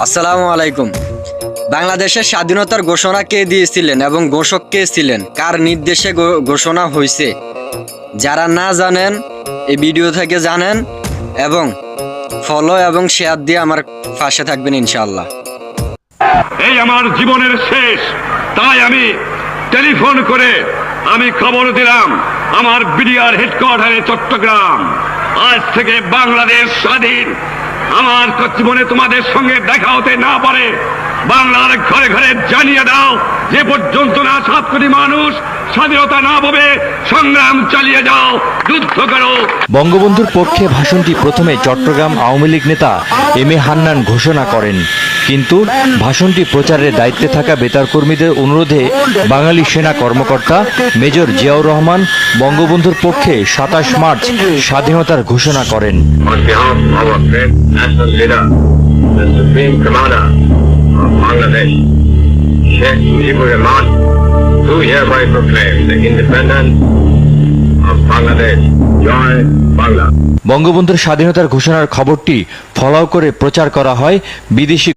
আসসালামু আলাইকুম। বাংলাদেশের স্বাধীনতার ঘোষণা কে দিয়েছিলেন এবং ঘোষক কে ছিলেন, কার নির্দেশে ঘোষণা হয়েছে? যারা না জানেন এই ভিডিও থেকে জানেন এবং ফলো এবং শেয়ার দিয়ে আমার পাশে থাকবেন ইনশাআল্লাহ। এই আমার জীবনের শেষ, তাই আমি টেলিফোন করে আমি খবর দিলাম আমার বিডিআর হেডকোয়ার্টারে চট্টগ্রাম, আজ থেকে বাংলাদেশ স্বাধীন। আমার জীবনে তোমাদের সঙ্গে দেখা হতে না পারে, বাংলার ঘরে ঘরে জানিয়ে দাও, যে পর্যন্ত না 7 কোটি মানুষ স্বাধীনতা না পাবে সংগ্রাম চালিয়ে যাও, যুদ্ধ করো। বঙ্গবন্ধুর পক্ষে ভাষণটি প্রথমে চট্টগ্রাম আওয়ামী লীগ নেতা এম এ হান্নান ঘোষণা করেন, কিন্তু ভাষণটি প্রচারের দায়িত্বে থাকা বেতার কর্মীদের অনুরোধে বাঙালি সেনা কর্মকর্তা মেজর জিয়াউর রহমান বঙ্গবন্ধুর পক্ষে 27 মার্চ স্বাধীনতার ঘোষণা করেন। On behalf of our great national leader, the Supreme Commander of Bangladesh, Sheikh Mujibur Rahman, do hereby proclaim the independence of Bangladesh. Jai Bangla. বঙ্গবন্ধুর স্বাধীনতার ঘোষণার খবরটি ফলাও করে প্রচার করা হয় বিদেশি